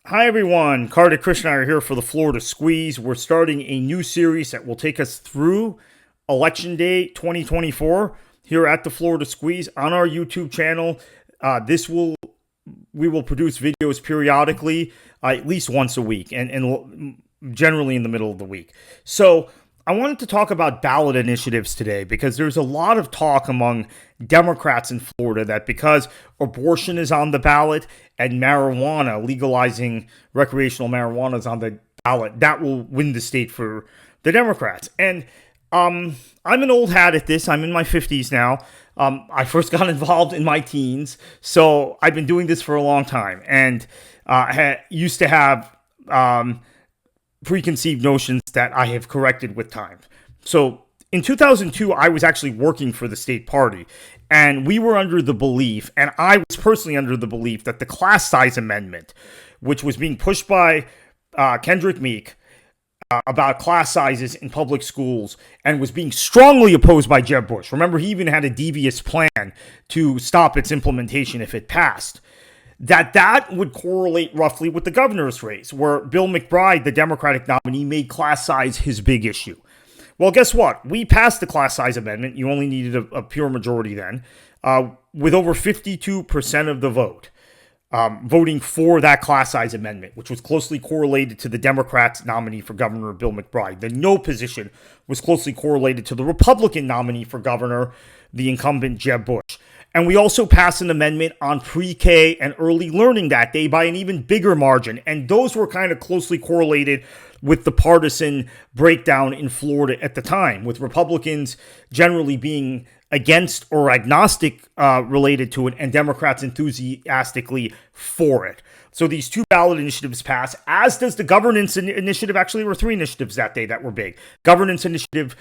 Hi everyone, Kartik Krishna are here for the Florida Squeeze. We're starting a new series that will take us through Election Day 2024 here at the Florida Squeeze on our YouTube channel. We will produce videos periodically, at least once a week, and generally in the middle of the week. So I wanted to talk about ballot initiatives today because there's a lot of talk among Democrats in Florida that because abortion is on the ballot and legalizing recreational marijuana is on the ballot, that will win the state for the Democrats. And I'm an old hat at this. I'm in my 50s now. I first got involved in my teens, so I've been doing this for a long time and used to have preconceived notions that I have corrected with time. So in 2002, I was actually working for the state party, and we were under the belief, and I was personally under the belief, that the class size amendment, which was being pushed by Kendrick Meek about class sizes in public schools and was being strongly opposed by Jeb Bush. Remember, he even had a devious plan to stop its implementation if it passed. That would correlate roughly with the governor's race, where Bill McBride, the Democratic nominee, made class size his big issue. Well, guess what? We passed the class size amendment. You only needed a pure majority then, with over 52% of the vote voting for that class size amendment, which was closely correlated to the Democrats' nominee for governor, Bill McBride. The no position was closely correlated to the Republican nominee for governor, the incumbent Jeb Bush. And we also passed an amendment on pre-K and early learning that day by an even bigger margin. And those were kind of closely correlated with the partisan breakdown in Florida at the time, with Republicans generally being against or agnostic related to it, and Democrats enthusiastically for it. So these two ballot initiatives pass, as does the governance initiative. Actually, there were three initiatives that day that were big. Governance initiative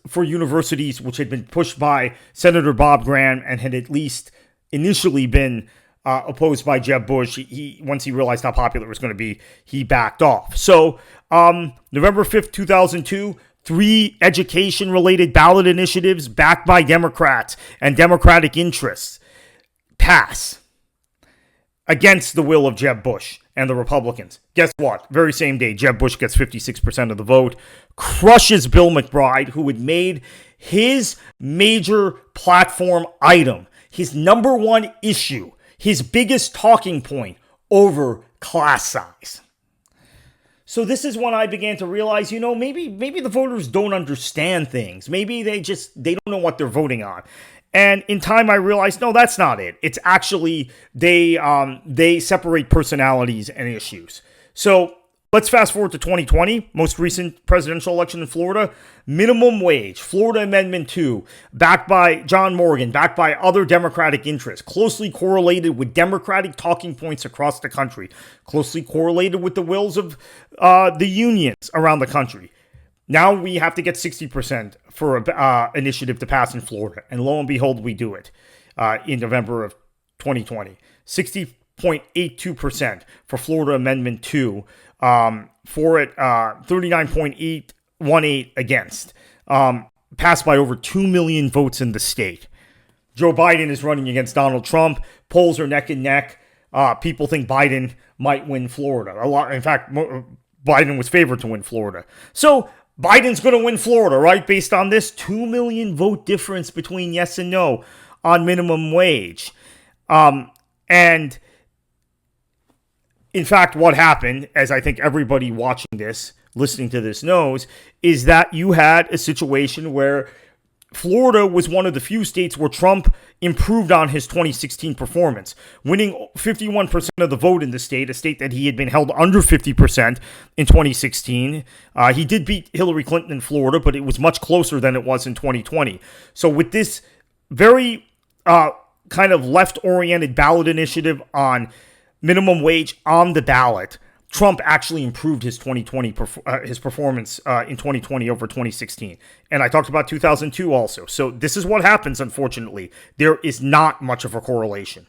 for universities, which had been pushed by Senator Bob Graham and had at least initially been opposed by Jeb Bush. Once he realized how popular it was going to be, he backed off. So November 5th, 2002, three education-related ballot initiatives backed by Democrats and Democratic interests pass against the will of Jeb Bush and the Republicans. Guess what? Very same day, Jeb Bush gets 56% of the vote, crushes Bill McBride, who had made his major platform item, his number one issue, his biggest talking point, over class size. So this is when I began to realize, maybe the voters don't understand things. Maybe they don't know what they're voting on. And in time, I realized, no, that's not it. It's actually they separate personalities and issues. So let's fast forward to 2020, most recent presidential election in Florida. Minimum wage, Florida Amendment 2, backed by John Morgan, backed by other Democratic interests, closely correlated with Democratic talking points across the country, closely correlated with the wills of the unions around the country. Now we have to get 60% for an initiative to pass in Florida. And lo and behold, we do it in November of 2020. 60.82% for Florida Amendment 2. For it, 39.818 against. Passed by over 2 million votes in the state. Joe Biden is running against Donald Trump. Polls are neck and neck. People think Biden might win Florida. In fact, Biden was favored to win Florida. So Biden's going to win Florida, right? Based on this 2 million vote difference between yes and no on minimum wage. And in fact, what happened, as I think everybody watching this, listening to this knows, is that you had a situation where Florida was one of the few states where Trump improved on his 2016 performance, winning 51% of the vote in the state, a state that he had been held under 50% in 2016. He did beat Hillary Clinton in Florida, but it was much closer than it was in 2020. So with this very kind of left-oriented ballot initiative on minimum wage on the ballot, Trump actually improved his 2020 his performance in 2020 over 2016. And I talked about 2002 also. So this is what happens, unfortunately. There is not much of a correlation.